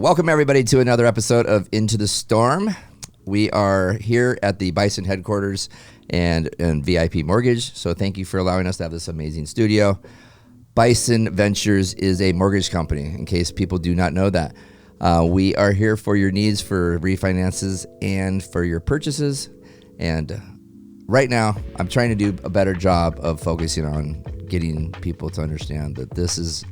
Welcome, everybody, to another episode of Into the Storm. We are here at the Bison headquarters and VIP Mortgage, so thank you for allowing us to have this amazing studio. Bison Ventures is a mortgage company, in case people do not know that. We are here for your needs for refinances and for your purchases. And right now, I'm trying to do a better job of focusing on getting people to understand that this is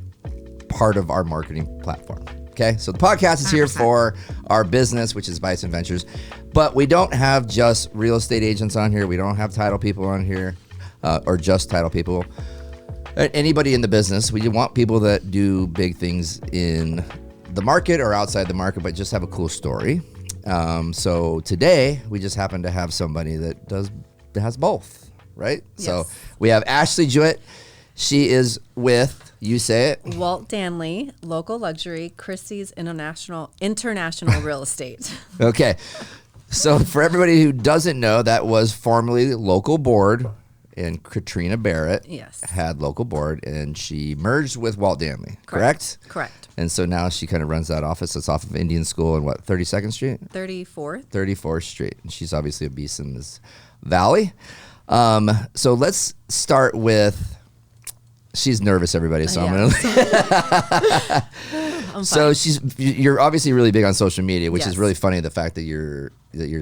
part of our marketing platform. Okay, so the podcast is here 100%. For our business, which is Bison Ventures, but we don't have just real estate agents on here. We don't have title people on here, or just title people. Anybody in the business. We want people that do big things in the market or outside the market, but just have a cool story. So today we just happen to have somebody that has both, right? Yes. So we have Ashley Jewett. She is with, you say it, Walt Danley, Local Luxury, Christie's International Real Estate. Okay. So for everybody who doesn't know, that was formerly Local Board, and Katrina Barrett had Local Board, and she merged with Walt Danley, correct? Correct. And so now she kind of runs that office. It's off of Indian School and 32nd Street? 34th. 34th Street. And she's obviously a beast in this valley. So let's start with... She's nervous, everybody. So I'm gonna. So you're obviously really big on social media, which is really funny. The fact that you're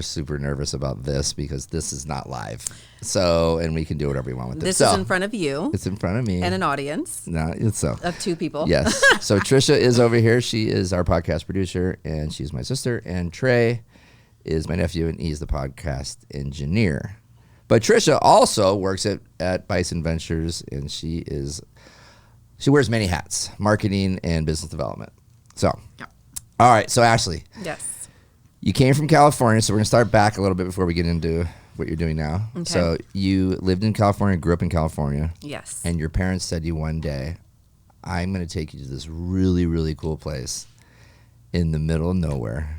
super nervous about this because this is not live. So and we can do whatever we want with this. This is in front of you. It's in front of me and an audience. No, it's so of two people. Yes. So Trisha is over here. She is our podcast producer, and she's my sister. And Trey is my nephew, and he's the podcast engineer. But Trisha also works at Bison Ventures, and she wears many hats, marketing and business development. So, All right. So Ashley, yes, you came from California, so we're gonna start back a little bit before we get into what you're doing now. Okay. So you lived in California, grew up in California. Yes. And your parents said to you one day, "I'm gonna take you to this really, really cool place in the middle of nowhere."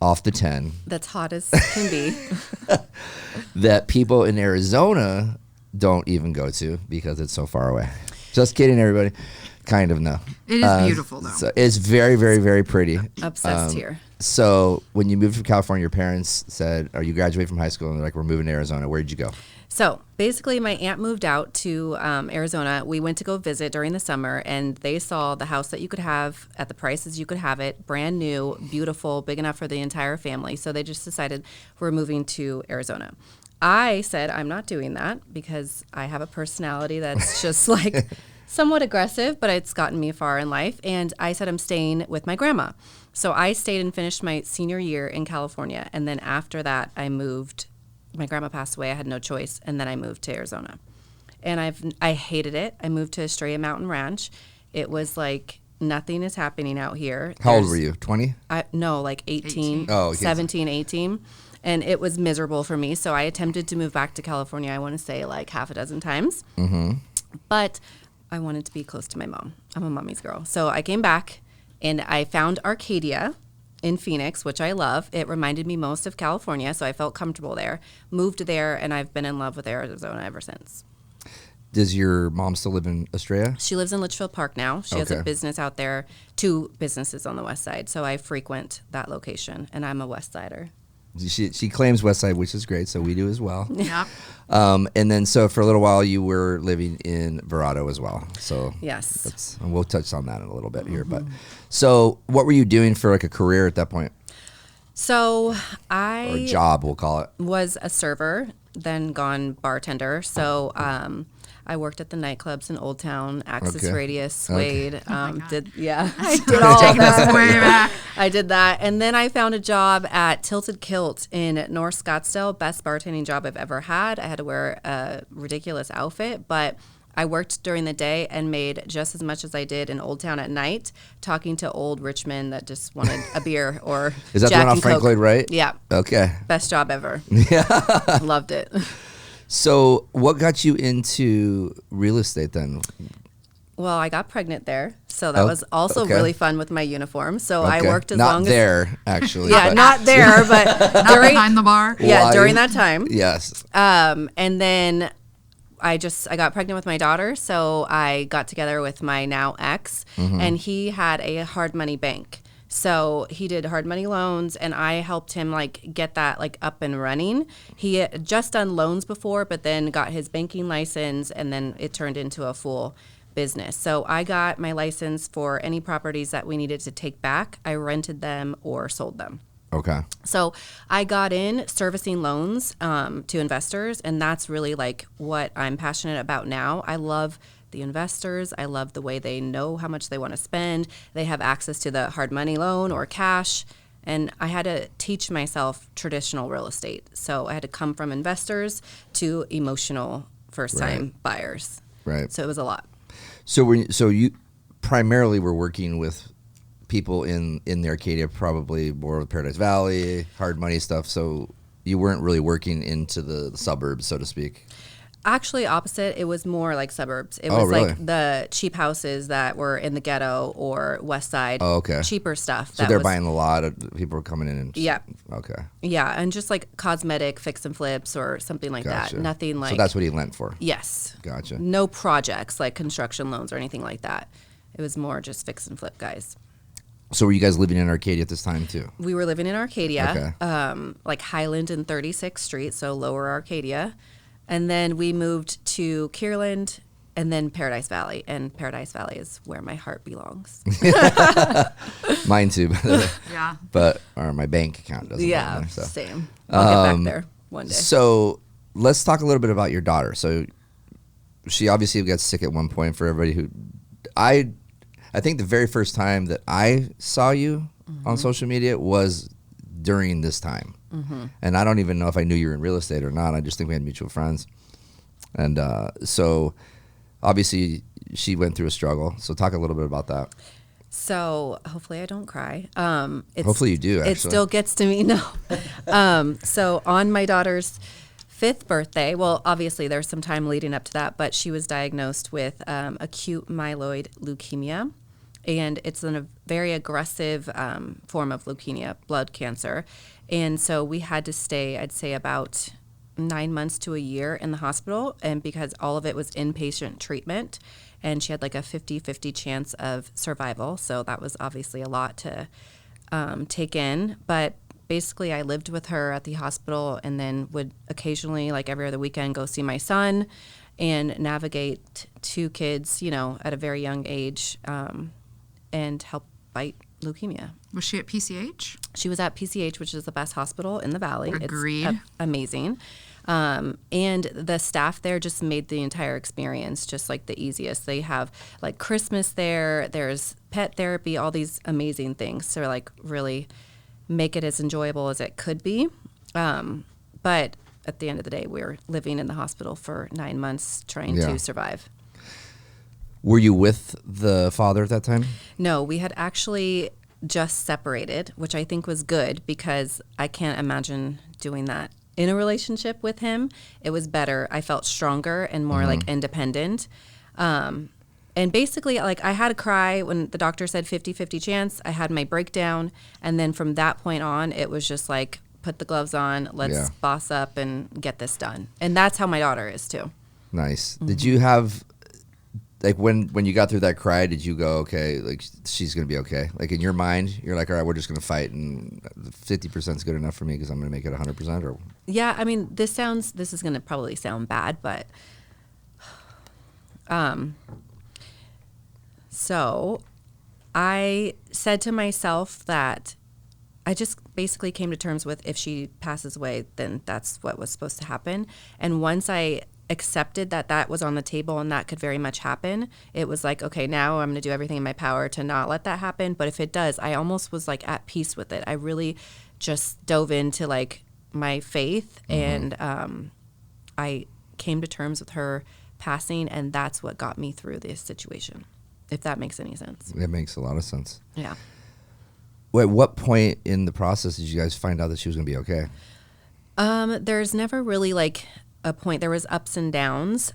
Off the 10. That's hot as can be. That people in Arizona don't even go to because it's so far away. Just kidding, everybody. Kind of, no. It is beautiful, though. So it's very, very, very pretty. Obsessed here. So when you moved from California, your parents said, or you graduated from high school, and they're like, we're moving to Arizona. Where did you go? So basically, my aunt moved out to Arizona. We went to go visit during the summer, and they saw the house that you could have at the prices you could have it, brand new, beautiful, big enough for the entire family. So they just decided we're moving to Arizona. I said I'm not doing that because I have a personality that's just like somewhat aggressive, but it's gotten me far in life. And I said I'm staying with my grandma. So I stayed and finished my senior year in California, and then after that, I moved. My grandma passed away. I had no choice. And then I moved to Arizona. And I hated it. I moved to Estrella Mountain Ranch. It was like nothing is happening out here. How old were you? 20? No, like 18. Oh, 17, 18. And it was miserable for me. So I attempted to move back to California, I want to say like half a dozen times. Mm-hmm. But I wanted to be close to my mom. I'm a mommy's girl. So I came back and I found Arcadia in Phoenix, which I love. It reminded me most of California, so I felt comfortable there. Moved there, and I've been in love with Arizona ever since. Does your mom still live in Estrella? She lives in Litchfield Park now. She has a business out there, 2 businesses on the west side, so I frequent that location, and I'm a west sider. She claims West Side, which is great, so we do as well. Yeah. And then, so for a little while, you were living in Verrado as well. So yes, and we'll touch on that in a little bit here. But so, what were you doing for like a career at that point? So or a job, we'll call it. Was a server, then gone bartender. So I worked at the nightclubs in Old Town, Axis Radius, Suede. I did all that. I did that. And then I found a job at Tilted Kilt in North Scottsdale. Best bartending job I've ever had. I had to wear a ridiculous outfit, but I worked during the day and made just as much as I did in Old Town at night, talking to old rich men that just wanted a beer or Is that Jack the one on Frank Coke. Lloyd Wright? Yeah. Okay. Best job ever. Yeah. Loved it. So what got you into real estate then? Well, I got pregnant there, so that was also really fun with my uniform. So I worked as not long as... Not there, actually. Yeah, not there, but... not behind the bar? Yeah, during that time. Yes. And then I got pregnant with my daughter, so I got together with my now ex, and he had a hard money bank. So he did hard money loans, and I helped him like get that like up and running. He had just done loans before, but then got his banking license, and then it turned into a full business. So I got my license for any properties that we needed to take back. I rented them or sold them. Okay. So I got in servicing loans to investors, and that's really like what I'm passionate about now. I love the investors. I love the way they know how much they want to spend. They have access to the hard money loan or cash. And I had to teach myself traditional real estate. So I had to come from investors to emotional first-time buyers. Right. So it was a lot. So you primarily were working with people in the Arcadia, probably more of Paradise Valley, hard money stuff. So you weren't really working into the suburbs, so to speak. Actually, opposite. It was more like suburbs. It Oh, was really? like the cheap houses that were in the ghetto or west side. Oh, okay. Cheaper stuff. So they're buying a lot of people were coming in and Yeah. Okay. Yeah, and just like cosmetic fix and flips or something like Gotcha. that. Nothing like. So that's what he lent for. Yes. Gotcha. No projects like construction loans or anything like that. It was more just fix and flip guys. So were you guys living in Arcadia at this time too? We were living in Arcadia, Okay. like Highland and 36th Street, so lower Arcadia. And then we moved to Kierland and then Paradise Valley. And Paradise Valley is where my heart belongs. Mine too, by the way. Yeah. But or my bank account doesn't. Yeah, belong there, so. same. I'll get back there one day. So let's talk a little bit about your daughter. So she obviously got sick at one point. For everybody who, I think the very first time that I saw you on social media was during this time. And I don't even know if I knew you were in real estate or not. I just think we had mutual friends. And so obviously she went through a struggle. So talk a little bit about that. So hopefully I don't cry. Hopefully you do, actually. It still gets to me. No. So on my daughter's 5th birthday, well, obviously there's some time leading up to that, but she was diagnosed with acute myeloid leukemia. And it's a very aggressive form of leukemia, blood cancer. And so we had to stay, I'd say, about 9 months to a year in the hospital. And because all of it was inpatient treatment, and she had like a 50-50 chance of survival. So that was obviously a lot to take in. But basically, I lived with her at the hospital and then would occasionally, like every other weekend, go see my son and navigate 2 kids, at a very young age. And help fight leukemia. Was she at PCH? She was at PCH, which is the best hospital in the valley. Agreed. It's amazing. And the staff there just made the entire experience just like the easiest. They have like Christmas there. There's pet therapy, all these amazing things to like really make it as enjoyable as it could be. But at the end of the day, we were living in the hospital for 9 months trying to survive. Were you with the father at that time? No, we had actually just separated, which I think was good because I can't imagine doing that in a relationship with him. It was better. I felt stronger and more like independent. And basically, like I had to cry when the doctor said 50-50 chance. I had my breakdown. And then from that point on, it was just like, put the gloves on, let's boss up and get this done. And that's how my daughter is too. Nice. Did you have... Like when you got through that cry, did you go, okay, like she's going to be okay? Like in your mind, you're like, all right, we're just going to fight and 50% is good enough for me because I'm going to make it 100% or? Yeah. I mean, this is going to probably sound bad, but, so I said to myself that I just basically came to terms with if she passes away, then that's what was supposed to happen. And once I accepted that was on the table and that could very much happen, it was like, okay, now I'm going to do everything in my power to not let that happen. But if it does, I almost was like at peace with it. I really just dove into like my faith and I came to terms with her passing, and that's what got me through this situation, if that makes any sense. It makes a lot of sense. Yeah. At what point in the process did you guys find out that she was going to be okay? There's never really like a point. There was ups and downs.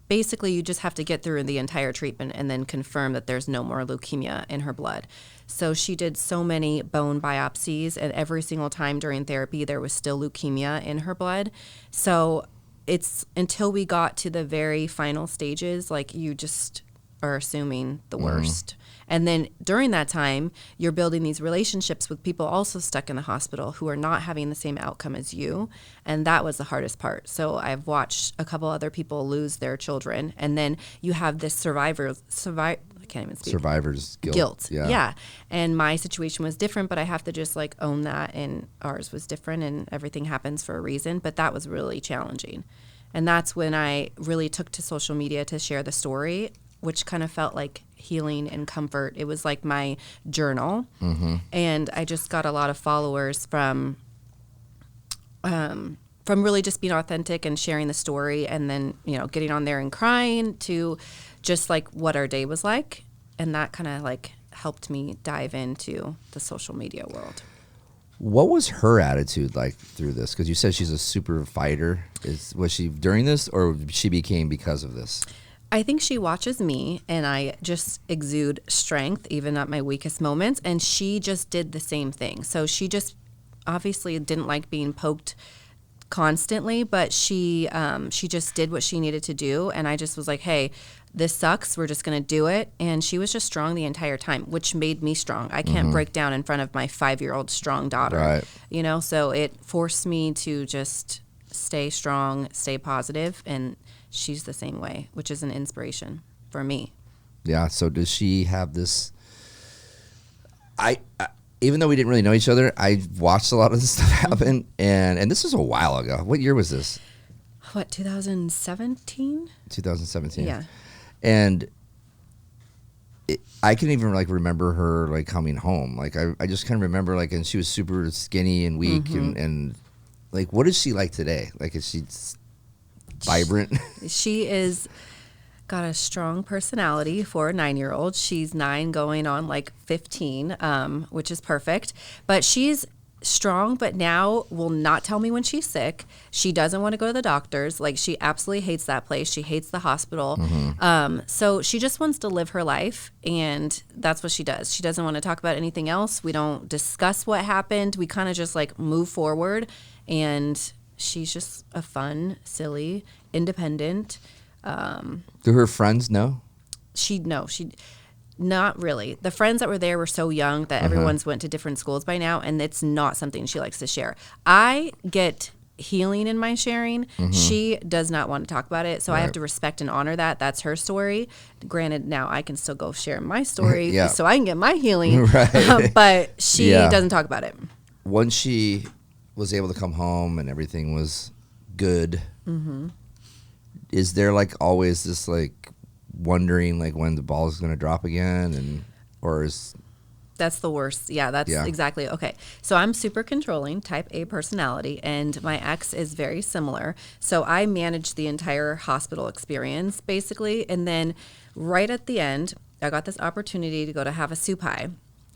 Basically, you just have to get through the entire treatment and then confirm that there's no more leukemia in her blood. So she did so many bone biopsies, and every single time during therapy, there was still leukemia in her blood. So it's until we got to the very final stages, like you just are assuming the worst. And then during that time, you're building these relationships with people also stuck in the hospital who are not having the same outcome as you. And that was the hardest part. So I've watched a couple other people lose their children. And then you have this I can't even speak. Survivor's guilt. Yeah. And my situation was different, but I have to just like own that. And ours was different, and everything happens for a reason. But that was really challenging. And that's when I really took to social media to share the story, which kind of felt like healing and comfort. It was like my journal. And I just got a lot of followers from really just being authentic and sharing the story, and then, you know, getting on there and crying, to just like what our day was like. And that kind of like helped me dive into the social media world. What was her attitude like through this? Because you said she's a super fighter. Was she during this, or she became because of this? I think she watches me, and I just exude strength even at my weakest moments. And she just did the same thing. So she just obviously didn't like being poked constantly, but she just did what she needed to do. And I just was like, hey, this sucks. We're just going to do it. And she was just strong the entire time, which made me strong. I can't break down in front of my 5-year-old strong daughter, right. You know, so it forced me to just stay strong, stay positive. And she's the same way, which is an inspiration for me. Yeah. So does she have this? I even though we didn't really know each other, I watched a lot of this stuff happen, and this was a while ago. What year was this? What, 2017? 2017. Yeah. And I can even like remember her like coming home. Like I just kind of remember like, and she was super skinny and weak, and like, what is she like today? Like, is she vibrant? She is got a strong personality for a 9-year-old. She's 9 going on like 15, which is perfect. But she's strong, but now will not tell me when she's sick. She doesn't want to go to the doctors. Like, she absolutely hates that place. She hates the hospital. So she just wants to live her life, and that's what she does. She doesn't want to talk about anything else. We don't discuss what happened. We kind of just like move forward, and she's just a fun, silly, independent. Do her friends know? She not really. The friends that were there were so young that everyone's went to different schools by now, and it's not something she likes to share. I get healing in my sharing. She does not want to talk about it, so I have to respect and honor that. That's her story. Granted, now I can still go share my story so I can get my healing, but she doesn't talk about it. Once she was able to come home and everything was good, is there like always this like wondering like when the ball is going to drop again, and or is that's the worst? Yeah, that's exactly. Okay, so I'm super controlling, type A personality, and my ex is very similar. So I managed the entire hospital experience basically, and then right at the end, I got this opportunity to go to have a soup pie.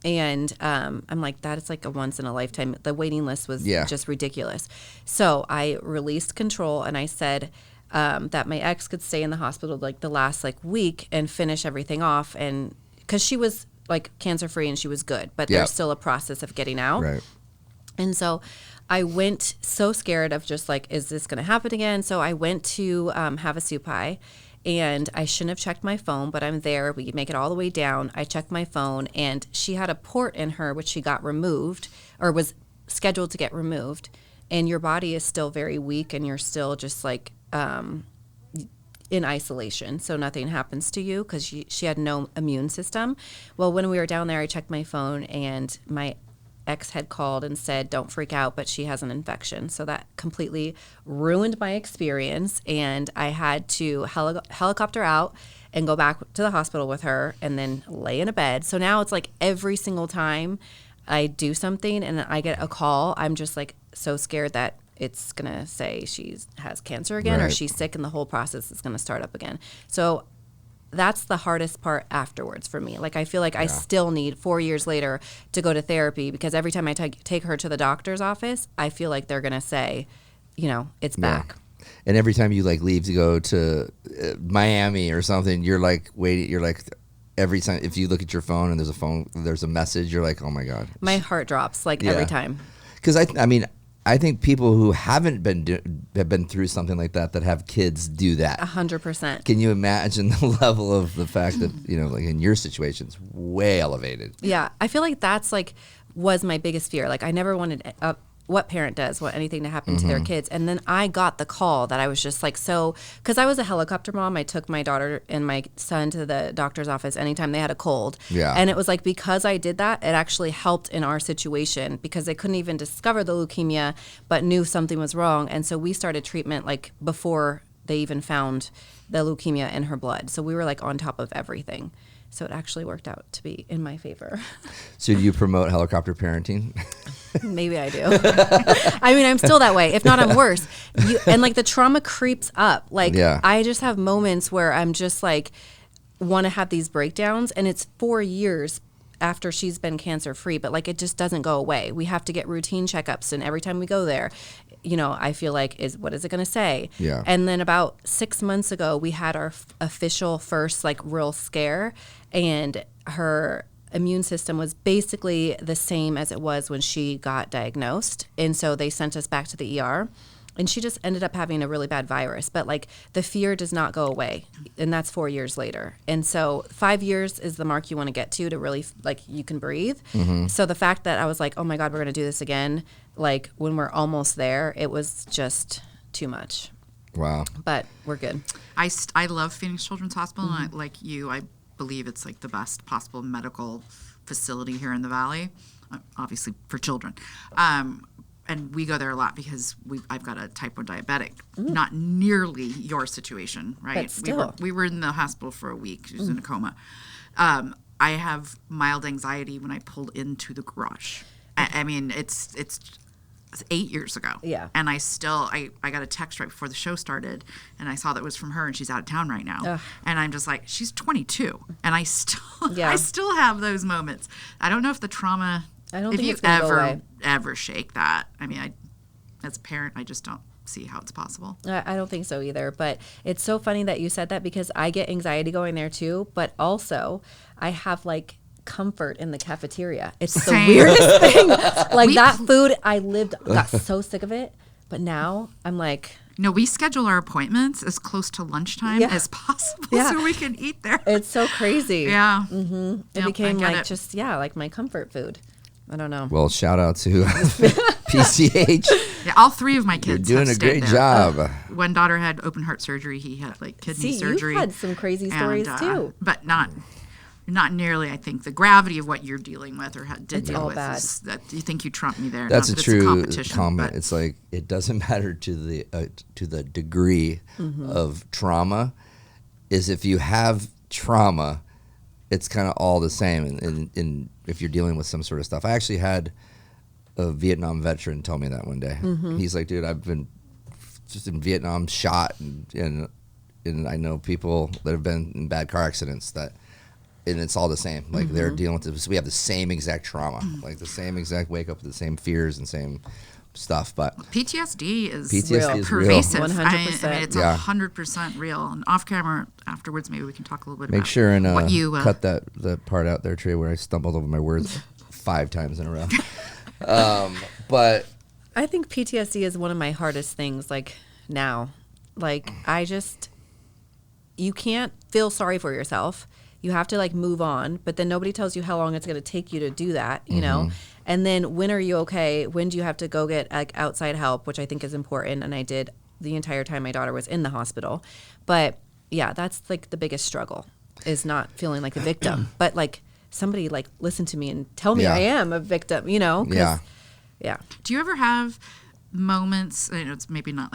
And I'm like, that is like a once in a lifetime. The waiting list was just ridiculous. So I released control, and I said that my ex could stay in the hospital like the last like week and finish everything off, and because she was like cancer free and she was good, but there's still a process of getting out. Right. And so I went so scared of just like, is this going to happen again? So I went to have a soup pie, and I shouldn't have checked my phone, but I'm there. We make it all the way down. I checked my phone, and she had a port in her, which she got removed or was scheduled to get removed. And your body is still very weak, and you're still just like, in isolation, so nothing happens to you because she had no immune system. Well, when we were down there, I checked my phone, and my ex had called and said, don't freak out, but she has an infection. So that completely ruined my experience, and I had to helicopter out and go back to the hospital with her and then lay in a bed. So now it's like every single time I do something and I get a call, I'm just like so scared that it's going to say she has cancer again, or she's sick, and the whole process is going to start up again. So that's the hardest part afterwards for me. Like, I feel like I still need 4 years later to go to therapy, because every time I take her to the doctor's office, I feel like they're going to say, you know, it's back. And every time you like leave to go to Miami or something, you're like waiting. You're like, every time if you look at your phone and there's a message, you're like, oh my God. My heart drops like every time. Because I mean, I think people who haven't have been through something like that have kids do that. 100%. Can you imagine the level of the fact that, like in your situation, it's way elevated? Yeah. I feel like that's was my biggest fear. Like I never wanted what parent does want anything to happen to their kids. And then I got the call that I was just because I was a helicopter mom. I took my daughter and my son to the doctor's office anytime they had a cold. Yeah. And it was because I did that, it actually helped in our situation because they couldn't even discover the leukemia, but knew something was wrong. And so we started treatment before they even found the leukemia in her blood. So we were on top of everything. So it actually worked out to be in my favor. So do you promote helicopter parenting? Maybe I do. I mean, I'm still that way. If not, I'm worse. And the trauma creeps up. I just have moments where I'm just want to have these breakdowns, and it's 4 years after she's been cancer free, but it just doesn't go away. We have to get routine checkups, and every time we go there, I feel what is it going to say? Yeah. And then about 6 months ago, we had our official first real scare, and her immune system was basically the same as it was when she got diagnosed. And so they sent us back to the ER, and she just ended up having a really bad virus. But the fear does not go away, and that's 4 years later. And so 5 years is the mark you want to get to really you can breathe. Mm-hmm. So the fact that I was oh my God, we're going to do this again, when we're almost there, it was just too much. Wow. But we're good. I love Phoenix Children's Hospital, and I believe it's the best possible medical facility here in the Valley, obviously for children. And we go there a lot because I've got a type 1 diabetic, not nearly your situation, right? But still. We were in the hospital for a week. She was in a coma. I have mild anxiety when I pulled into the garage. I mean, it's 8 years ago. Yeah. And I got a text right before the show started, and I saw that it was from her, and she's out of town right now. Ugh. And I'm just she's 22, and I still Yeah. I still have those moments. I don't know if the trauma. I don't if think you it's gonna go away. ever shake that. I mean, as a parent, I just don't see how it's possible. I don't think so either. But it's so funny that you said that because I get anxiety going there too. But also, I have comfort in the cafeteria. It's the weirdest thing. That food, I got so sick of it. But now I'm No, we schedule our appointments as close to lunchtime as possible so we can eat there. It's so crazy. Yeah. Mm-hmm. It became my comfort food. I don't know. Well, shout out to PCH. Yeah, all three of my kids You're doing a great job. One daughter had open heart surgery. He had kidney surgery. You've had some crazy stories too. But not nearly, I think, the gravity of what you're dealing with or did deal with. Bad. Is that you think you trump me there. That's a true comment. But it's it doesn't matter to the degree of trauma. Is if you have trauma, it's kind of all the same. And if you're dealing with some sort of stuff, I actually had a Vietnam veteran tell me that one day. Mm-hmm. He's like, dude, I've been just in Vietnam, shot, and I know people that have been in bad car accidents and it's all the same. They're dealing with this. We have the same exact trauma, the same exact wake up with the same fears and same stuff. But PTSD is real. pervasive. 100%. I mean, it's 100% real. And off camera afterwards, maybe we can talk a little bit about. Make sure and what you cut that part out there, Trey, where I stumbled over my words 5 times in a row. But I think PTSD is one of my hardest things. Now, you can't feel sorry for yourself. You have to move on, but then nobody tells you how long it's going to take you to do that, you know? And then when are you okay? When do you have to go get outside help, which I think is important. And I did the entire time my daughter was in the hospital. But yeah, that's the biggest struggle is not feeling like a victim, but somebody listen to me and tell me I am a victim, you know? Yeah. Do you ever have moments, it's maybe not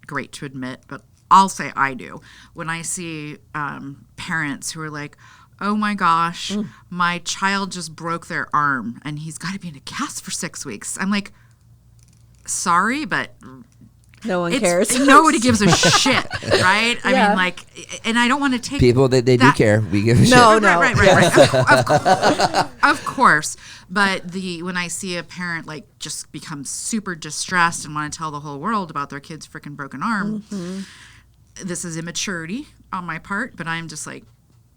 great to admit, but I'll say I do, when I see parents who are like, oh my gosh, my child just broke their arm and he's got to be in a cast for 6 weeks. I'm like, sorry, but no one cares. Nobody gives a shit, right? I mean, and I don't want to take people they do care. We give a shit. No. Right. Of course. But when I see a parent just become super distressed and want to tell the whole world about their kid's freaking broken arm, this is immaturity on my part. But I'm just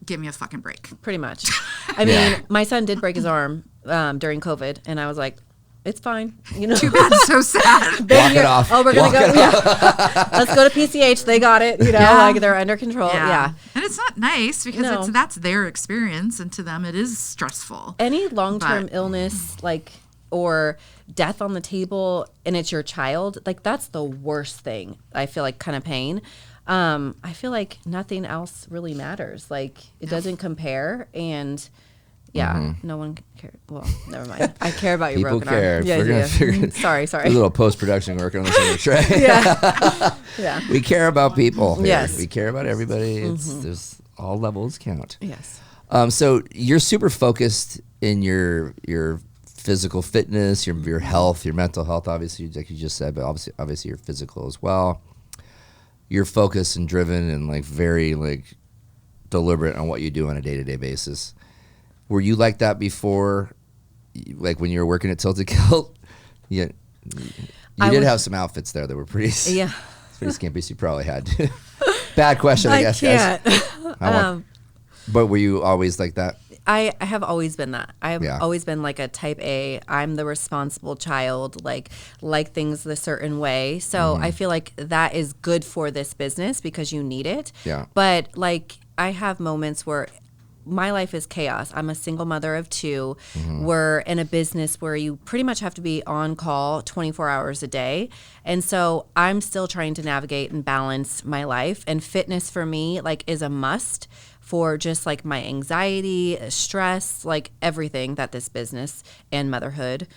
give me a fucking break. Pretty much. I mean, my son did break his arm during COVID, and I was like, it's fine. You know, Too bad. So sad. Walk it off. Oh, we're gonna Walk go. Yeah. Let's go to PCH. They got it. You know, like they're under control. Yeah. And it's not nice because that's their experience, and to them it is stressful. Any long-term illness, like, or death on the table, and it's your child, like that's the worst thing. I feel like kind of pain. I feel like nothing else really matters. Like it doesn't compare, and no one cares. Well, never mind. I care about your People broken care. arm. Yeah, We're gonna figure Sorry. a little post-production work on this in the tray. Yeah. We care about people. Here. Yes. We care about everybody. There's all levels count. Yes. So you're super focused in your physical fitness, your health, your mental health, obviously, like you just said, but obviously your physical as well. You're focused and driven and like very like deliberate on what you do on a day-to-day basis. Were you like that before, like when you were working at Tilted Kilt? Yeah, you did have some outfits there that were pretty skimpy, so you probably had to. Bad question, I guess. Can't. But were you always like that? I have always been that. I've always been like a type A. I'm the responsible child, like things a certain way. So I feel like that is good for this business because you need it. Yeah. But like I have moments where my life is chaos. I'm a single mother of 2. We're in a business where you pretty much have to be on call 24 hours a day. And so I'm still trying to navigate and balance my life. And fitness for me like is a must for just like my anxiety, stress, like everything that this business and motherhood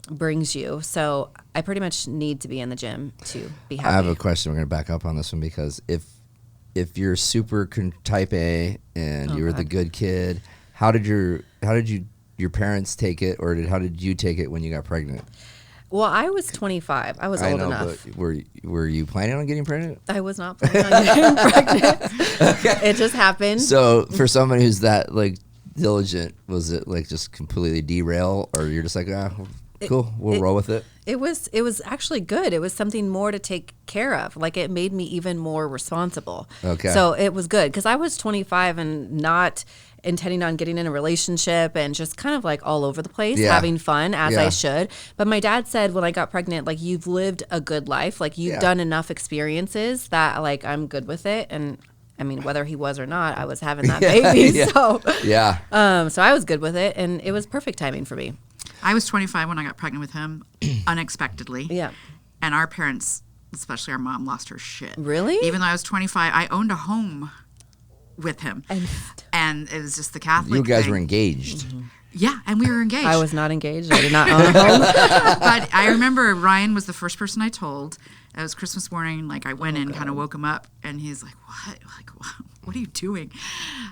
brings you. So I pretty much need to be in the gym to be happy. I have a question. We're going to back up on this one because if you're super type A and you were the good kid, how did your parents take it, or how did you take it when you got pregnant? Well, I was 25. I was old enough. But were you planning on getting pregnant? I was not planning on getting pregnant. Okay. It just happened. So for someone who's that like diligent, was it like just completely derail, or you're just like, cool, we'll roll with it? It was actually good. It was something more to take care of. Like it made me even more responsible. Okay. So it was good because I was 25 and not intending on getting in a relationship and just kind of like all over the place, having fun as I should. But my dad said when I got pregnant, like you've lived a good life, like you've done enough experiences that like I'm good with it. And I mean, whether he was or not, I was having that baby. So so I was good with it, and it was perfect timing for me. I was 25 when I got pregnant with him, unexpectedly. Yeah. And our parents, especially our mom, lost her shit. Really? Even though I was 25, I owned a home with him. And it was just the Catholic You guys thing. were engaged. Yeah, and we were engaged. I was not engaged. I did not own a home. But I remember Ryan was the first person I told. It was Christmas morning. Like I went in, kind of woke him up, and he's like, "What? Like, what are you doing?"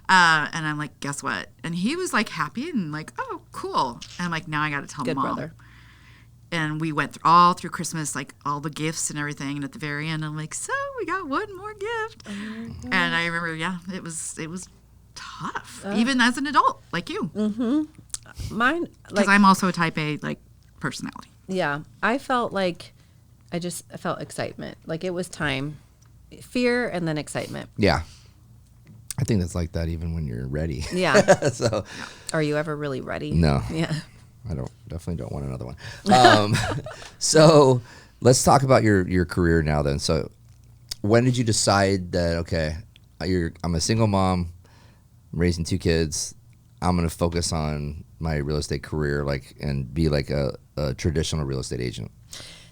And I'm like, "Guess what?" And he was like happy and like, "Oh, cool." And I'm like, "Now I got to tell Good Mom." brother. And we went all through Christmas, like all the gifts and everything. And at the very end, I'm like, "So we got one more gift." And I remember, it was tough, even as an adult like you. Mine, because I'm also a type A like personality. Yeah, I felt like I felt excitement. Like it was time, fear, and then excitement. Yeah. I think that's like that even when you're ready. Yeah. So, are you ever really ready? No. Yeah. I definitely don't want another one. So let's talk about your career now then. So when did you decide that, okay, I'm a single mom, I'm raising 2 kids, I'm going to focus on my real estate career, and be like a traditional real estate agent?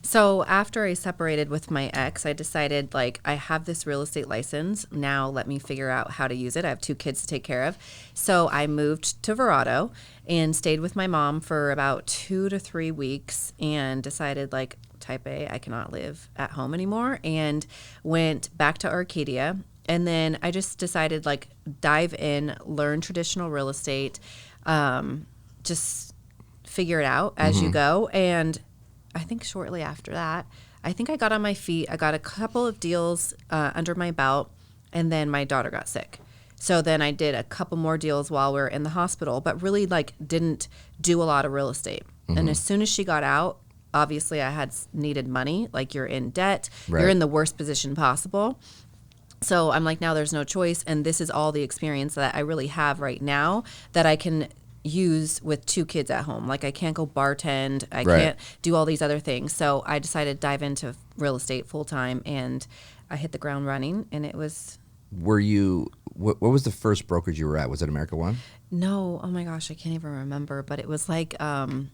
So after I separated with my ex, I decided I have this real estate license. Now let me figure out how to use it. I have 2 kids to take care of. So I moved to Verrado and stayed with my mom for about 2 to 3 weeks and decided type A, I cannot live at home anymore, and went back to Arcadia. And then I just decided dive in, learn traditional real estate, just figure it out as you go. And I think shortly after that, I think I got on my feet. I got a couple of deals under my belt, and then my daughter got sick. So then I did a couple more deals while we were in the hospital, but really didn't do a lot of real estate. And as soon as she got out, obviously I had needed money. You're in debt. Right. You're in the worst position possible. So I'm now there's no choice, and this is all the experience that I really have right now that I can use with 2 kids at home. Like I can't go bartend. I Right. can't do all these other things. So I decided to dive into real estate full time, and I hit the ground running, and it was Were you? What was the first brokerage you were at? Was it America One? no, oh my gosh, I can't even remember, but it was like a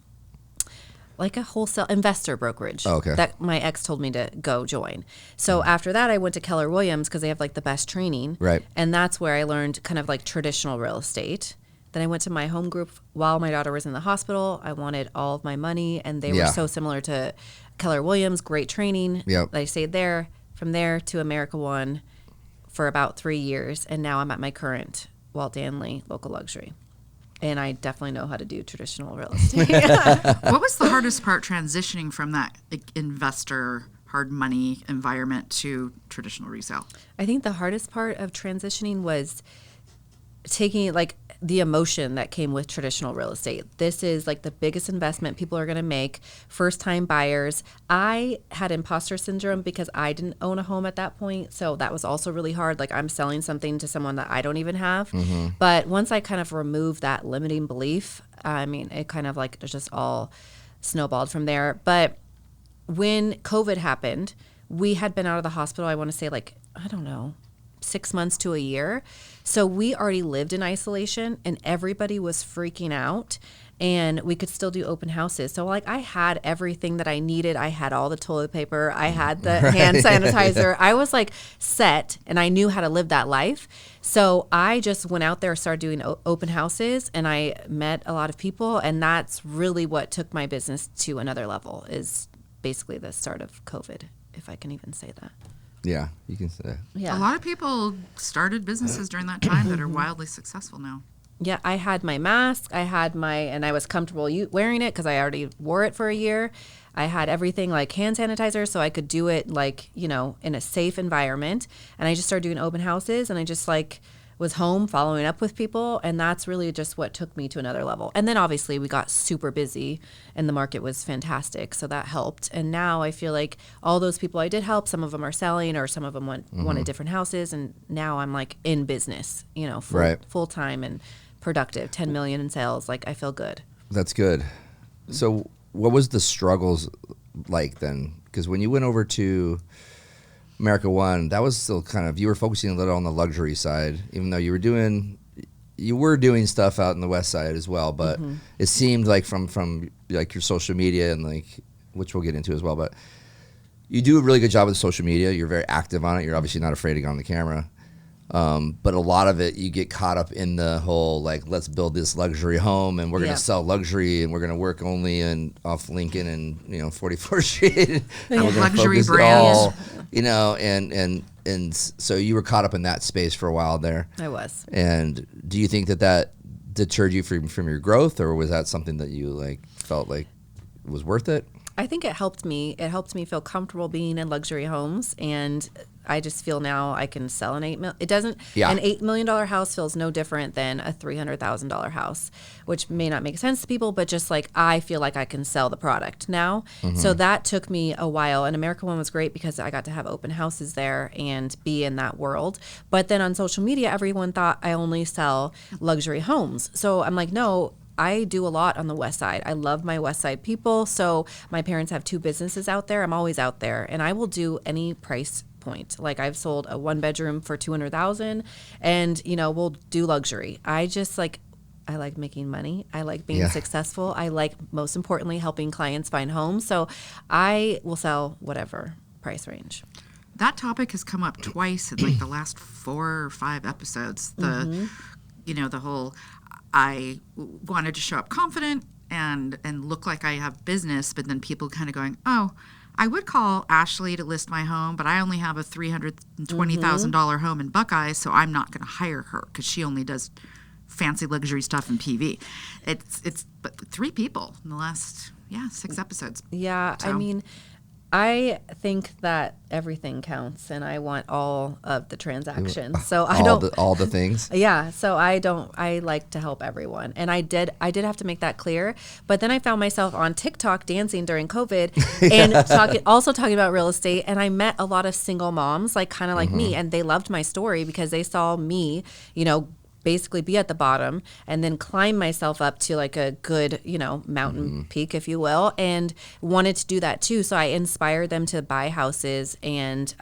wholesale investor brokerage Oh, okay. that my ex told me to go join. So after that, I went to Keller Williams because they have like the best training. Right. And that's where I learned kind of like traditional real estate. Then I went to my home group while my daughter was in the hospital. I wanted all of my money, and they were Yeah. so similar to Keller Williams, great training. Yep. I stayed there. From there to America One for about 3 years, and now I'm at my current Walt Danley Local Luxury. And I definitely know how to do traditional real estate. What was the hardest part transitioning from that investor hard money environment to traditional resale? I think the hardest part of transitioning was taking like the emotion that came with traditional real estate. This is like the biggest investment people are going to make, first time buyers. I had imposter syndrome because I didn't own a home at that point. So that was also really hard. Like I'm selling something to someone that I don't even have. But once I kind of removed that limiting belief, I mean, it kind of like just all snowballed from there. But when COVID happened, we had been out of the hospital, I want to say like, I don't know, 6 months to a year. So we already lived in isolation, and everybody was freaking out, and we could still do open houses. So like I had everything that I needed. I had all the toilet paper. I had the hand sanitizer. I was like set, and I knew how to live that life. So I just went out there, started doing open houses, and I met a lot of people. And that's really what took my business to another level, is basically the start of COVID, if I can even say that. Yeah, you can say. Yeah. A lot of people started businesses during that time that are wildly successful now. Yeah, I had my mask. And I was comfortable wearing it because I already wore it for a year. I had everything like hand sanitizer, so I could do it like, in a safe environment. And I just started doing open houses, and I just like was home following up with people. And that's really just what took me to another level. And then obviously we got super busy, and the market was fantastic. So that helped. And now I feel like all those people I did help, some of them are selling, or some of them wanted different houses. And now I'm like in business, full time and productive, 10 million in sales. Like I feel good. That's good. So what was the struggles like then? Because when you went over to America One, that was still kind of, you were focusing a little on the luxury side, even though you were doing stuff out in the West Side as well. But it seemed like from like your social media and like, which we'll get into as well, but you do a really good job with social media. You're very active on it. You're obviously not afraid to get on the camera. But a lot of it, you get caught up in the whole, like, let's build this luxury home, and we're going to sell luxury, and we're going to work only off Lincoln and, 44th Street. And we're gonna Luxury focus brands. all, and so you were caught up in that space for a while there. I was. And do you think that deterred you from your growth, or was that something that you like felt like was worth it? I think it helped me. It helped me feel comfortable being in luxury homes, and I just feel now I can sell an an $8 million house feels no different than a $300,000 house, which may not make sense to people, but just like I feel like I can sell the product now. So that took me a while, and America One was great because I got to have open houses there and be in that world. But then on social media, everyone thought I only sell luxury homes. So I'm like, no, I do a lot on the West Side. I love my West Side people. So my parents have 2 businesses out there. I'm always out there, and I will do any price point. Like I've sold a 1-bedroom for $200,000, and we'll do luxury. I like making money. I like being successful. I like, most importantly, helping clients find homes. So I will sell whatever price range. That topic has come up twice in like the last 4 or 5 episodes. The whole, I wanted to show up confident and look like I have business, but then people kind of going, oh, I would call Ashley to list my home, but I only have a $320,000 home in Buckeye, so I'm not going to hire her because she only does fancy luxury stuff in PV. It's but 3 people in the last 6 episodes. Yeah, so. I mean, I think that everything counts, and I want all of the transactions. So I don't all the things. Yeah, so I like to help everyone, and I did have to make that clear. But then I found myself on TikTok dancing during COVID, and talking about real estate. And I met a lot of single moms, like kind of like me, and they loved my story because they saw me, basically be at the bottom and then climb myself up to like a good, mountain peak, if you will, and wanted to do that too. So I inspired them to buy houses, and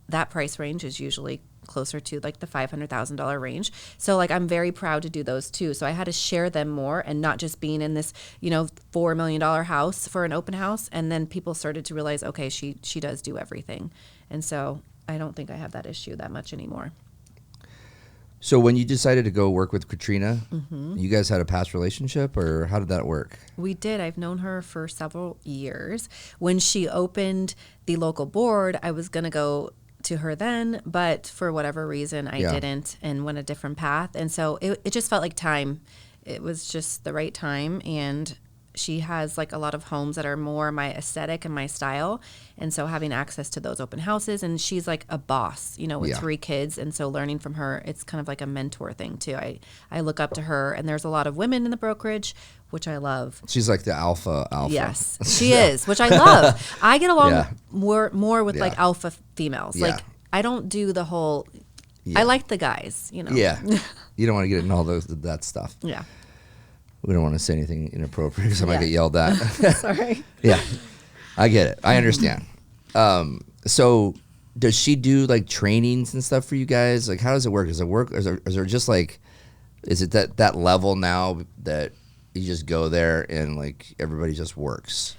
that price range is usually closer to like the $500,000 range. So like I'm very proud to do those too. So I had to share them more and not just being in this, $4 million house for an open house. And then people started to realize, okay, she does do everything. And so I don't think I have that issue that much anymore. So when you decided to go work with Katrina, you guys had a past relationship, or how did that work? We did. I've known her for several years. When she opened the local board, I was going to go to her then, but for whatever reason, I didn't and went a different path. And so it just felt like time. It was just the right time. And she has like a lot of homes that are more my aesthetic and my style. And so having access to those open houses, and she's like a boss, with 3 kids. And so learning from her, it's kind of like a mentor thing too. I look up to her, and there's a lot of women in the brokerage, which I love. She's like the alpha. Yes, she is, which I love. I get along more with like alpha females. Yeah. Like I don't do the whole, I like the guys, Yeah. You don't want to get into all that stuff. Yeah. We don't want to say anything inappropriate because I might get yelled at. Sorry. Yeah, I get it. I understand. So does she do like trainings and stuff for you guys? Like, how does it work? Does it work? Is there just like, is it that level now that you just go there and like everybody just works?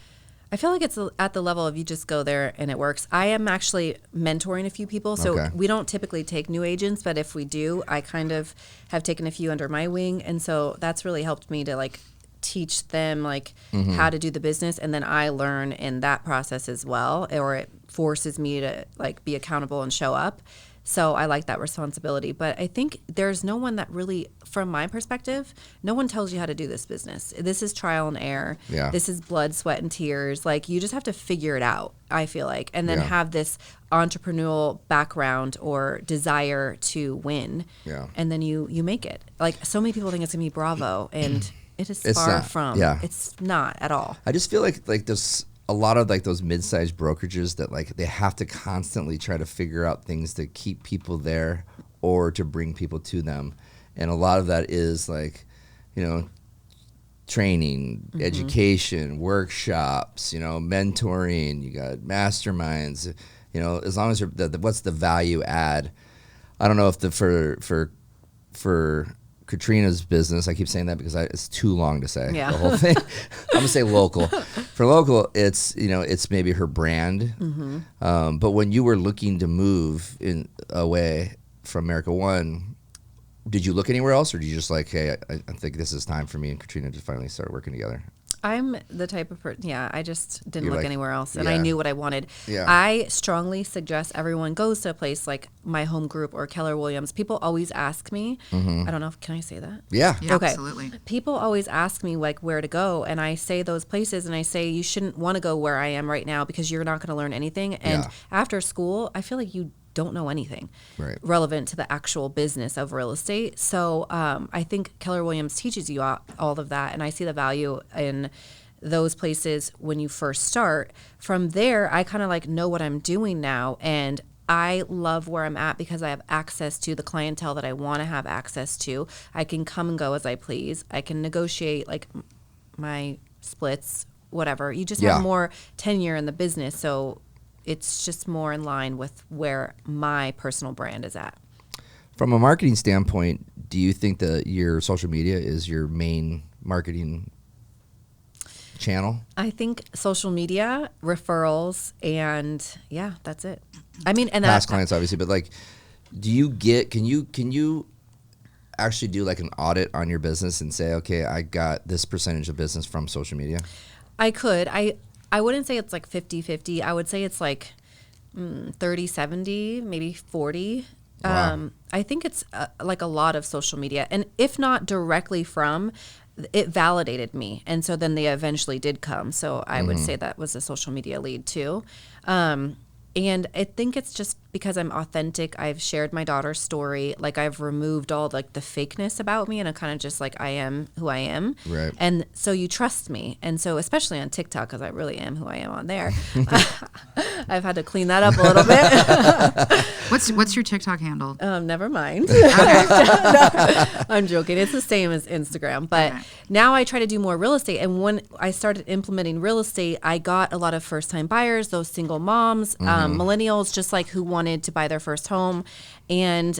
I feel like it's at the level of you just go there and it works. I am actually mentoring a few people. So we don't typically take new agents, but if we do, I kind of have taken a few under my wing. And so that's really helped me to like teach them like how to do the business. And then I learn in that process as well, or it forces me to like be accountable and show up. So I like that responsibility. But I think there's no one that really, from my perspective, no one tells you how to do this business. This is trial and error. Yeah. This is blood, sweat, and tears. Like, you just have to figure it out, I feel like, and then have this entrepreneurial background or desire to win. Yeah. And then you make it. Like, so many people think it's going to be Bravo, and it's far not. from. Yeah. It's not at all. I just feel like there's a lot of like those mid-sized brokerages that like they have to constantly try to figure out things to keep people there or to bring people to them. And a lot of that is like, training, education, workshops, mentoring, you got masterminds, as long as what's the value add? I don't know if for Katrina's business, I keep saying that because it's too long to say the whole thing. I'm gonna say local. For local, it's it's maybe her brand. But when you were looking to move away from America One, did you look anywhere else, or did you just like, hey, I think this is time for me and Katrina to finally start working together? I'm the type of person, I just didn't look like, anywhere else, and I knew what I wanted. Yeah. I strongly suggest everyone goes to a place like my home group or Keller Williams. People always ask me, I don't know, can I say that? Yeah. Okay. Absolutely. People always ask me like where to go, and I say those places, and I say you shouldn't want to go where I am right now because you're not going to learn anything. And after school, I feel like you don't know anything relevant to the actual business of real estate. So I think Keller Williams teaches you all of that, and I see the value in those places when you first start. From there, I kind of like know what I'm doing now, and I love where I'm at because I have access to the clientele that I want to have access to. I can come and go as I please. I can negotiate like my splits, whatever. You just have more tenure in the business, so it's just more in line with where my personal brand is at. From a marketing standpoint, do you think that your social media is your main marketing channel? I think social media, referrals, and that's it. I mean, and past clients obviously, but like, can you actually do like an audit on your business and say, okay, I got this percentage of business from social media? I could. I wouldn't say it's like 50-50. I would say it's like 30-70, maybe 40. Wow. I think it's like a lot of social media. And if not directly from, it validated me. And so then they eventually did come. So I would say that was a social media lead too. And I think it's just because I'm authentic. I've shared my daughter's story. Like, I've removed all like the fakeness about me, and I'm kind of just like, I am who I am. Right. And so you trust me. And so especially on TikTok, because I really am who I am on there, I've had to clean that up a little bit. What's your TikTok handle? Never mind. I'm joking. It's the same as Instagram. But now I try to do more real estate. And when I started implementing real estate, I got a lot of first-time buyers, those single moms, millennials, just like who wanted to buy their first home. And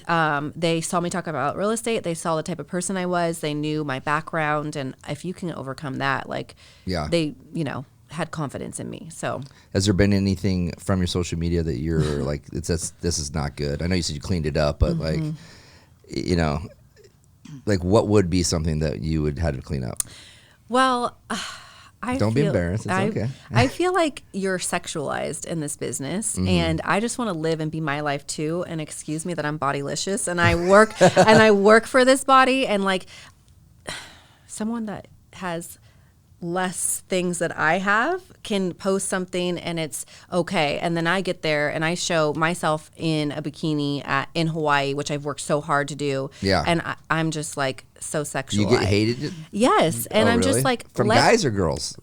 they saw me talk about real estate. They saw the type of person I was. They knew my background. And if you can overcome that, like, they, had confidence in me. So has there been anything from your social media that you're like, this is not good? I know you said you cleaned it up, but like, like what would be something that you would have to clean up? Well, Don't be embarrassed. It's okay. I feel like you're sexualized in this business, and I just want to live and be my life too. And excuse me that I'm bodylicious, and I work for this body, and like someone that has less things that I have can post something and it's okay. And then I get there and I show myself in a bikini in Hawaii, which I've worked so hard to do. Yeah. And I'm just like so sexual. You get hated? Yes. And I'm really? Just like. From guys or girls?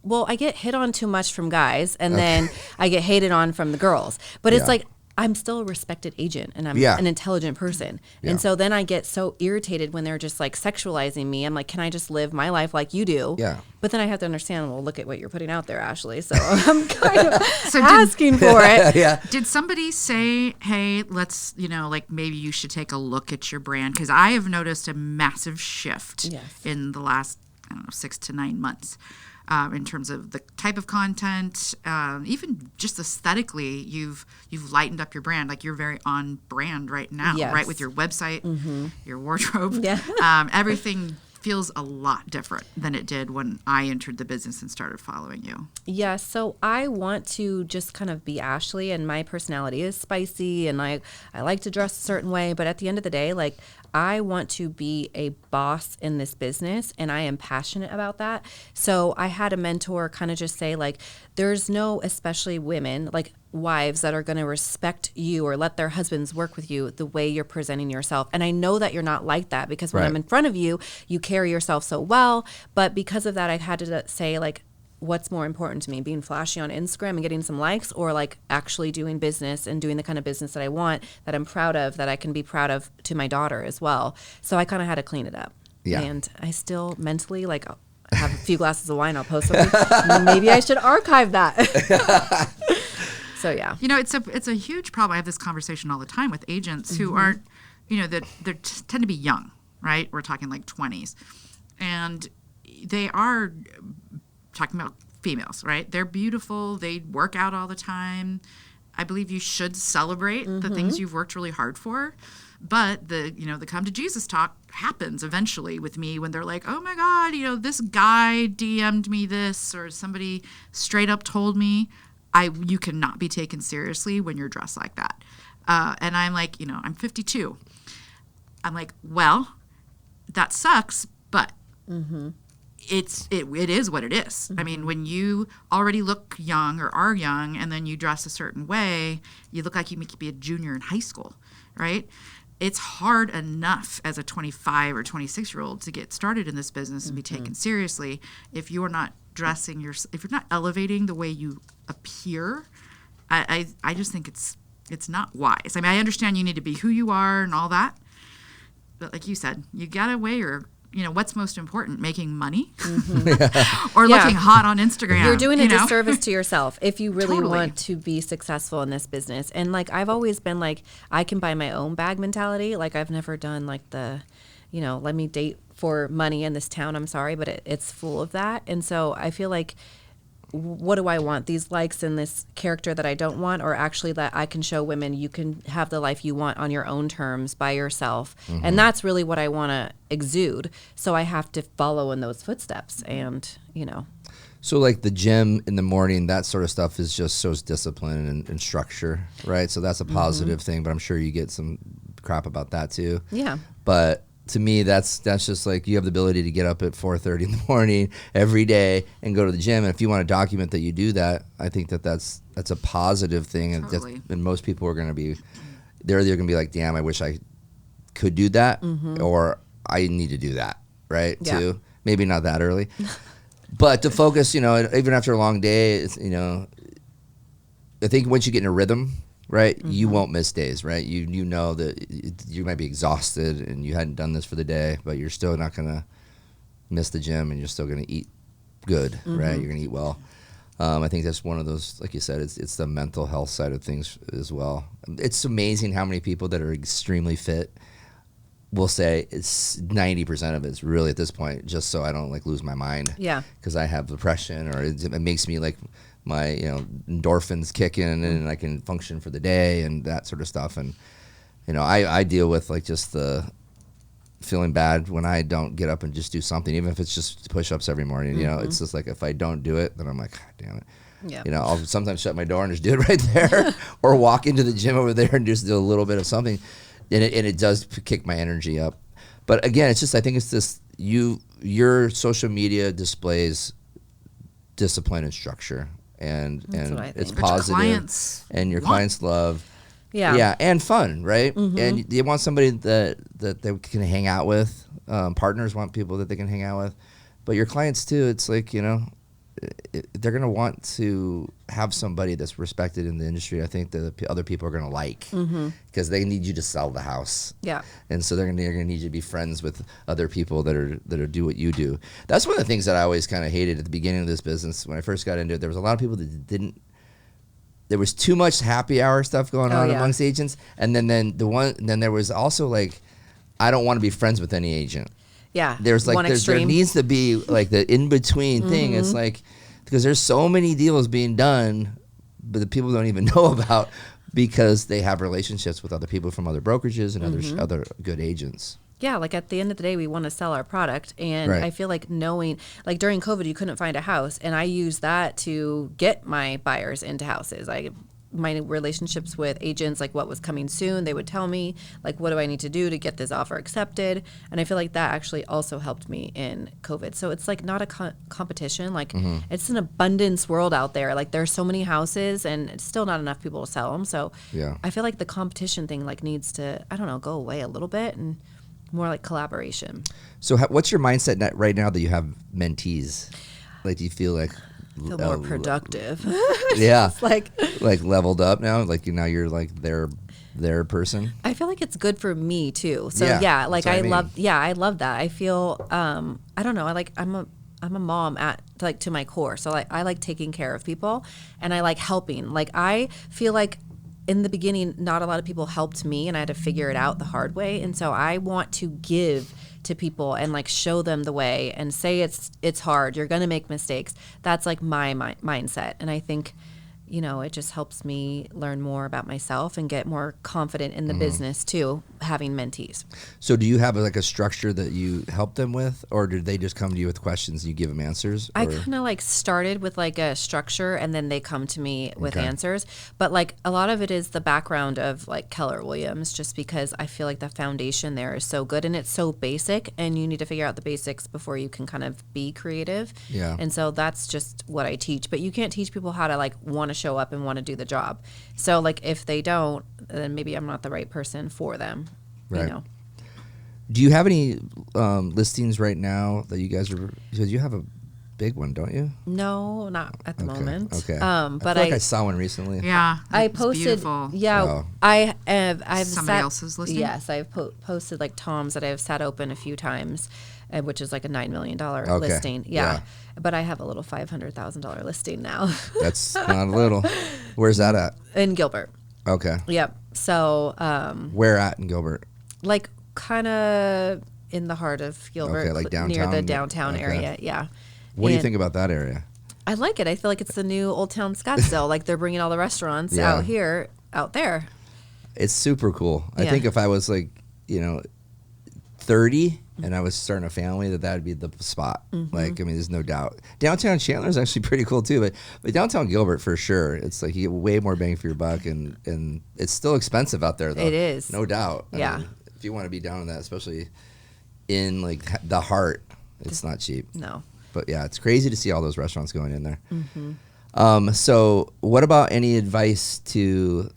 Well, I get hit on too much from guys, and then I get hated on from the girls. But it's like, I'm still a respected agent, and I'm an intelligent person. Yeah. And so then I get so irritated when they're just like sexualizing me. I'm like, can I just live my life like you do? Yeah. But then I have to understand, well, look at what you're putting out there, Ashley. So I'm kind of asking for it. Yeah. Did somebody say, hey, let's, like maybe you should take a look at your brand? Because I have noticed a massive shift in the last, 6 to 9 months. In terms of the type of content, even just aesthetically, you've lightened up your brand. Like, you're very on brand right now, right? With your website, your wardrobe. Yeah. Everything feels a lot different than it did when I entered the business and started following you. Yeah, so I want to just kind of be Ashley, and my personality is spicy, and I like to dress a certain way, but at the end of the day, like, I want to be a boss in this business, and I am passionate about that. So I had a mentor kind of just say, like, there's no, especially women, like wives, that are going to respect you or let their husbands work with you the way you're presenting yourself. And I know that you're not like that, because when I'm in front of you, you carry yourself so well. But because of that, I had to say, like, what's more important to me, being flashy on Instagram and getting some likes, or like actually doing business and doing the kind of business that I want, that I'm proud of, that I can be proud of to my daughter as well. So I kind of had to clean it up. Yeah. And I still mentally, like, have a few glasses of wine, I'll post something. Maybe I should archive that. So yeah. It's a huge problem. I have this conversation all the time with agents who aren't, that they tend to be young, right? We're talking like 20s. And they are talking about females, right? They're beautiful. They work out all the time. I believe you should celebrate the things you've worked really hard for. But the come to Jesus talk happens eventually with me when they're like, oh my God, this guy DM'd me this, or somebody straight up told me. You cannot be taken seriously when you're dressed like that. And I'm like, I'm 52. I'm like, well, that sucks, but it is what it is. I mean, when you already look young or are young, and then you dress a certain way, you look like you could be a junior in high school, right? It's hard enough as a 25 or 26-year-old to get started in this business and be taken seriously if you're not dressing if you're not elevating the way you appear. I just think it's not wise. I mean, I understand you need to be who you are and all that, but like you said, you gotta weigh your what's most important, making money or looking hot on Instagram. You're doing a disservice to yourself if you really want to be successful in this business. And like, I've always been like, I can buy my own bag mentality. Like, I've never done like the, let me date for money in this town. I'm sorry, but it's full of that. And so I feel like, what do I want? These likes and this character that I don't want, or actually that I can show women you can have the life you want on your own terms by yourself. And that's really what I want to exude. So I have to follow in those footsteps and, So like the gym in the morning, that sort of stuff is just shows discipline and structure, right? So that's a positive thing, but I'm sure you get some crap about that too. Yeah. But to me, that's just like you have the ability to get up at 4:30 in the morning every day and go to the gym. And if you want to document that you do that, I think that's a positive thing. And, Totally. and most people are going to be, they're either going to be like, damn, I wish I could do that, or I need to do that, right? Yeah. Too. Maybe not that early. But to focus, even after a long day, it's, I think once you get in a rhythm, right, you won't miss days, right? You know that you might be exhausted and you hadn't done this for the day, but you're still not going to miss the gym and you're still going to eat good, right? You're going to eat well. I think that's one of those, like you said, it's the mental health side of things as well. It's amazing how many people that are extremely fit will say it's 90% of it's really at this point just so I don't like lose my mind. Yeah. Because I have depression, or it makes me like my endorphins kick in and I can function for the day and that sort of stuff. And I deal with like just the feeling bad when I don't get up and just do something, even if it's just push-ups every morning. It's just like if I don't do it, then I'm like, God damn it. Yeah. I'll sometimes shut my door and just do it right there, or walk into the gym over there and just do a little bit of something. And it does kick my energy up. But again, it's just, I think it's this, your social media displays discipline and structure, and what I it's think. positive, clients and your want. clients love, Yeah. and fun, right? And you want somebody that they can hang out with. Partners want people that they can hang out with, but your clients too. It's like they're gonna want to have somebody that's respected in the industry. I think that other people are gonna like, because they need you to sell the house. Yeah. And so they're gonna need you to be friends with other people that are do what you do. That's one of the things that I always kind of hated at the beginning of this business. When I first got into it, there was a lot of people that didn't. There was too much happy hour stuff going on amongst agents, and then there was also like, I don't want to be friends with any agent. Yeah. There's like there needs to be like the in between thing. It's like, because there's so many deals being done, but the people don't even know about, because they have relationships with other people from other brokerages and other good agents. Yeah, like at the end of the day, we want to sell our product. And Right. I feel like knowing, like during COVID, you couldn't find a house. And I used that to get my buyers into houses. My relationships with agents, like what was coming soon, they would tell me, like, what do I need to do to get this offer accepted? And I feel like that actually also helped me in COVID. So it's like not a competition. Like it's an abundance world out there. Like there's so many houses and it's still not enough people to sell them. So Yeah. I feel like the competition thing like needs to, I don't know, go away a little bit and more like collaboration. So what's your mindset right now that you have mentees? Like, do you feel like Feel more productive. yeah, like leveled up now? Like now you're like their person? I feel like it's good for me too. So Yeah, like that's what I mean. I love that. I feel I don't know, I'm a mom to my core. So I like taking care of people and I like helping. Like I feel like in the beginning not a lot of people helped me and I had to figure it out the hard way. And so I want to give to people and like show them the way and say it's hard, you're going to make mistakes. That's like my mindset. And I think it just helps me learn more about myself and get more confident in the business too, having mentees. So do you have like a structure that you help them with, or did they just come to you with questions and you give them answers? I kind of like started with like a structure and then they come to me with Okay. answers. But like a lot of it is the background of like Keller Williams, just because I feel like the foundation there is so good and it's so basic and you need to figure out the basics before you can kind of be creative. Yeah. And so that's just what I teach. But you can't teach people how to like want to show up and want to do the job. So like if they don't, then maybe I'm not the right person for them. Right. Do you have any listings right now that you guys are? Because you have a big one, don't you? No, not at the moment. Okay. But I feel like I saw one recently. Yeah, I it's posted. beautiful. Yeah, Oh. I've Somebody else's listing? Yes, I've posted like Tom's that I've sat open a few times, which is like a $9 million Okay. listing. Yeah. But I have a little $500,000 listing now That's not a little. Where's that at? in Gilbert. Okay. Yep. So Where at in Gilbert? like kind of in the heart of Gilbert, Okay, like near downtown? the downtown Okay. area. Yeah. What do you And think about that area? I like it. I feel like it's the new Old Town Scottsdale. Like they're bringing all the restaurants Yeah. out there. It's super cool. I Yeah. think if I was like, 30 and I was starting a family, that would be the spot. Mm-hmm. Like, I mean, there's no doubt. Downtown Chandler is actually pretty cool too, but downtown Gilbert for sure. It's like you get way more bang for your buck, and it's still expensive out there though. It is. No doubt. Yeah. I mean, if you want to be down in that, especially in like the heart, it's not cheap. No. But yeah, it's crazy to see all those restaurants going in there. So what about any advice to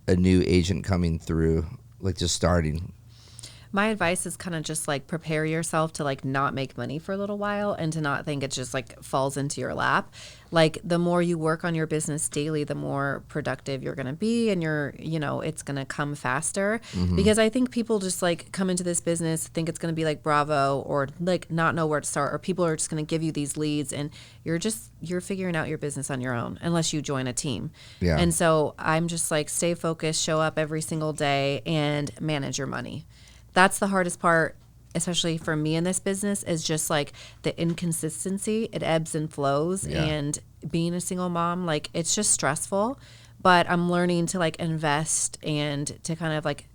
a new agent coming through, like just starting? My advice is kind of just like prepare yourself to like not make money for a little while and to not think it just like falls into your lap. Like the more you work on your business daily, the more productive you're going to be, and it's going to come faster. Because I think people just like come into this business, think it's going to be like Bravo, or like not know where to start, or people are just going to give you these leads and you're figuring out your business on your own unless you join a team. Yeah. And so I'm just like, stay focused, show up every single day, and manage your money. That's the hardest part, especially for me in this business, is just like the inconsistency. It ebbs and flows. Yeah. And being a single mom, like it's just stressful, but I'm learning to like invest and to kind of like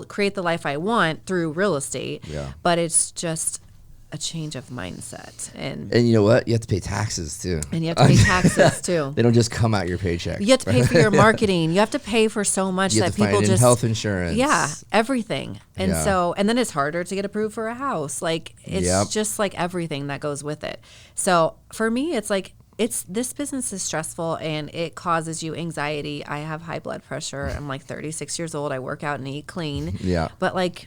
create the life I want through real estate. Yeah. But it's just a change of mindset. And you know what? You have to pay taxes too. you have to pay taxes too. They don't just come out your paycheck. You have to pay for your marketing. You have to pay for so much You that have to find people it in just health insurance. Yeah, everything. And Yeah. and then it's harder to get approved for a house. Like it's Yep. just like everything that goes with it. So for me, it's like this business is stressful and it causes you anxiety. I have high blood pressure. I'm like 36 years old. I work out and eat clean. Yeah. But like,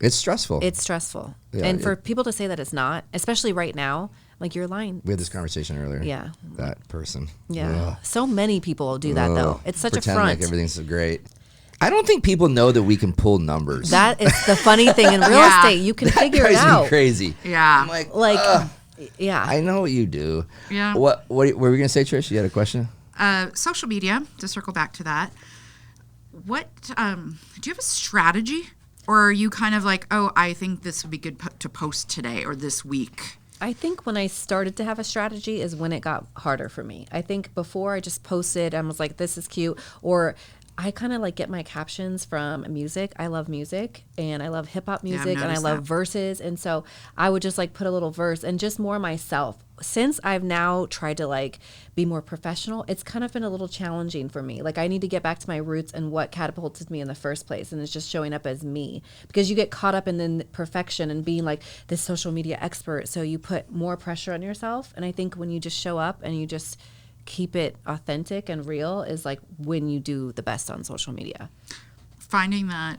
It's stressful. it's stressful. Yeah, And for people to say that it's not, especially right now, like you're lying. We had this conversation earlier. Yeah. That person. Yeah. Ugh. So many people do that though. It's such Pretend a front. like everything's so great. I don't think people know that we can pull numbers. That is the funny thing in real Yeah. estate. You can figure it drives me out. crazy. Yeah. I'm like, Like, ugh, yeah. I know what you do. Yeah. What were we gonna say, Trish? You had a question? Social media, to circle back to that. What do you have a strategy? Or are you kind of like, oh, I think this would be good to post today or this week? I think when I started to have a strategy is when it got harder for me. I think before I just posted and was like, this is cute. Or I kind of like get my captions from music. I love music and I love hip hop music and I noticed love that. verses. And so I would just like put a little verse and just more myself. Since I've now tried to like be more professional, it's kind of been a little challenging for me. Like I need to get back to my roots and what catapulted me in the first place. And it's just showing up as me, because you get caught up in the perfection and being like this social media expert. So you put more pressure on yourself. And I think when you just show up and you just keep it authentic and real is like when you do the best on social media. Finding that,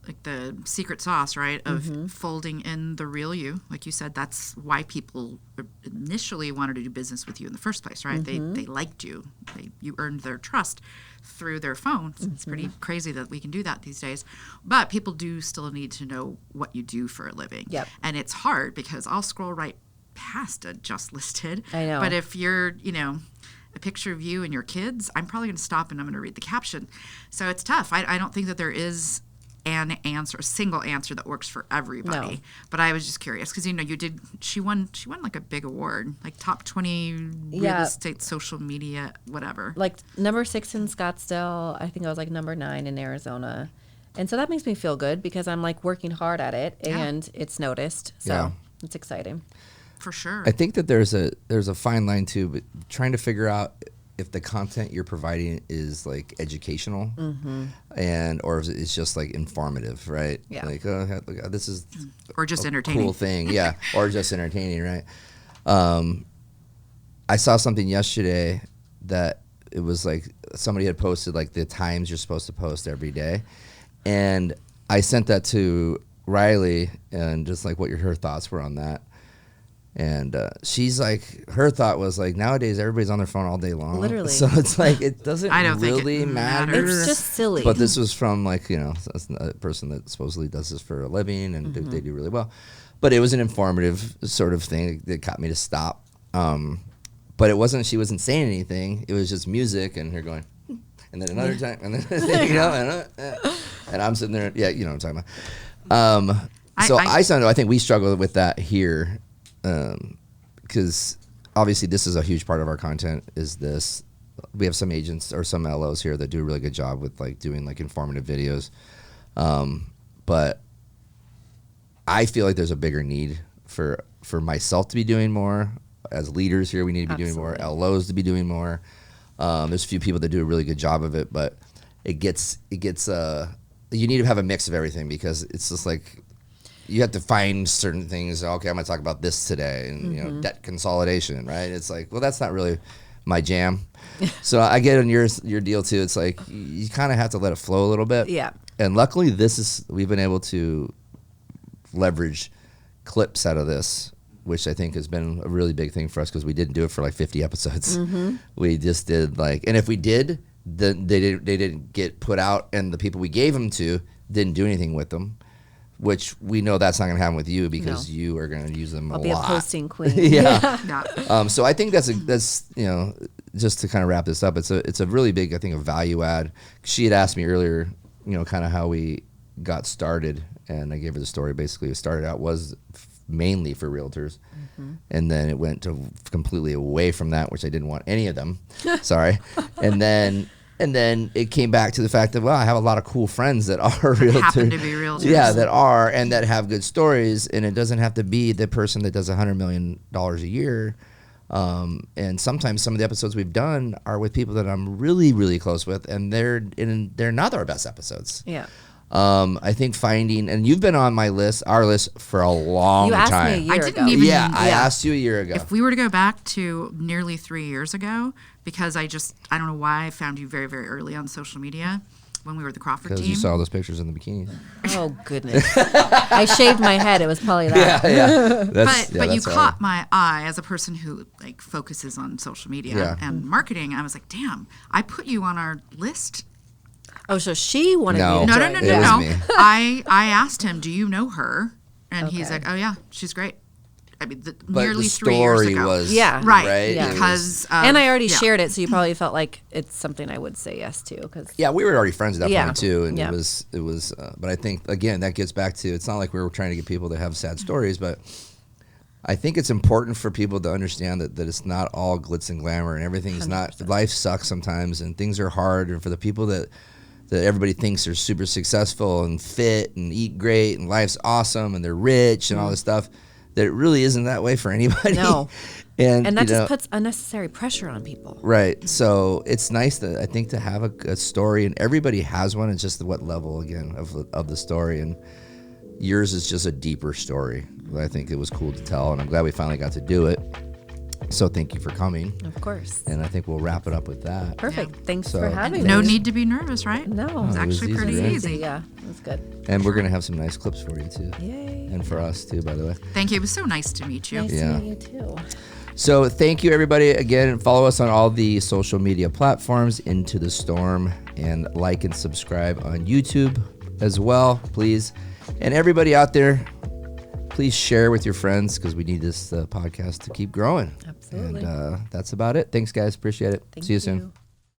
like the secret sauce, right, of folding in the real you. Like you said, that's why people initially wanted to do business with you in the first place, right? They liked you. You earned their trust through their phones. It's pretty crazy that we can do that these days. But people do still need to know what you do for a living. Yep. And it's hard because I'll scroll right past a just listed. I know. But if you're, a picture of you and your kids, I'm probably going to stop and I'm going to read the caption. So it's tough. I don't think that there is a single answer that works for everybody. No. But I was just curious because she won like a big award, like top 20 real Yeah. estate social media whatever. Like number 6 in Scottsdale. I think I was like number 9 in Arizona. And so that makes me feel good because I'm like working hard at it and it's noticed. So Yeah. it's exciting. For sure. I think that there's a fine line too, but trying to figure out if the content you're providing is like educational or if it's just like informative, right? Yeah. Like, look, this is or just a entertaining. cool thing, yeah, or just entertaining, right? I saw something yesterday that it was like somebody had posted like the times you're supposed to post every day, and I sent that to Riley and just like what her thoughts were on that. And she's like, her thought was like, nowadays everybody's on their phone all day long. Literally. So it's like, it doesn't I don't think it really matter. matters. It's just silly. But this was from like, a person that supposedly does this for a living and they do really well. But it was an informative sort of thing that got me to stop. But she wasn't saying anything. It was just music and her going, and then another time, and then, and I'm sitting there, you know what I'm talking about. I think we struggle with that here. Because obviously this is a huge part of our content is this. We have some agents or some LOs here that do a really good job with like doing like informative videos. But I feel like there's a bigger need for myself to be doing more. As leaders here, we need to be doing more. LOs to be doing more. There's a few people that do a really good job of it, but it gets you need to have a mix of everything because it's just like you have to find certain things. Okay, I'm going to talk about this today, and you know, debt consolidation, right? It's like, well, that's not really my jam. So I get on your deal too. It's like you kind of have to let it flow a little bit. Yeah. And luckily, we've been able to leverage clips out of this, which I think has been a really big thing for us because we didn't do it for like 50 episodes. We just did and if we did, then they didn't get put out, and the people we gave them to didn't do anything with them, which we know that's not going to happen with you because you are going to use them a lot. I'll be a posting queen. Yeah. So I think that's you know, just to kind of wrap this up, it's a really big, I think, a value add. She had asked me earlier, you know, kind of how we got started, and I gave her the story. Basically, it started out was mainly for realtors, and then it went to completely away from that, which I didn't want any of them. Sorry. And then it came back to the fact that, well, I have a lot of cool friends that are realtors. Happen to be realtors. Yeah, that are, and that have good stories, and it doesn't have to be the person that does $100 million a year. And sometimes some of the episodes we've done are with people that I'm really, really close with, and they're not our best episodes. Yeah. I think finding, and you've been on our list for a long time. You asked me a year I ago. didn't even. Yeah, I asked you a year ago. If we were to go back to nearly 3 years ago, because I don't know why I found you very, very early on social media when we were the Crawford Because team. you saw those pictures in the bikini. Oh, goodness. I shaved my head. It was probably that. Yeah. But you caught my eye as a person who like focuses on social media and marketing. I was like, damn, I put you on our list. Oh, so she wanted No. me to No. join. It was me. I asked him, do you know her? And he's Okay. like, oh yeah, she's great. I mean, But nearly the 3 years story ago. was Yeah. Right, Yeah. because And I already shared it, so you probably felt like it's something I would say yes to. Cause Yeah, we were already friends at that Yeah. point too, and Yeah. it was. But I think again that gets back to, it's not like we were trying to get people to have sad stories, but I think it's important for people to understand that it's not all glitz and glamour, and everything's not. 100%. Life sucks sometimes, and things are hard, and for the people that everybody thinks are super successful and fit and eat great and life's awesome and they're rich and all this stuff, that it really isn't that way for anybody. No. and that you know, just puts unnecessary pressure on people. right. So it's nice I think to have a story, and everybody has one. It's just what level again of the story, and yours is just a deeper story. I think it was cool to tell, and I'm glad we finally got to do it. So thank you for coming, Of course. and I think we'll wrap it up with that. Perfect. Thanks So- for having No me. need to be nervous, right? No. It's it was actually easy, pretty right? easy. Yeah, it was good. And we're gonna have some nice clips for you too, Yay. and for us too, by the way. Thank you. It was so nice to meet you. Nice Yeah. to meet you too. So thank you, everybody. Again, follow us on all the social media platforms, Into the Storm, and like and subscribe on YouTube as well, please. And everybody out there, please share with your friends because we need this podcast to keep growing. Absolutely. And that's about it. Thanks, guys. Appreciate it. Thank See you soon. you.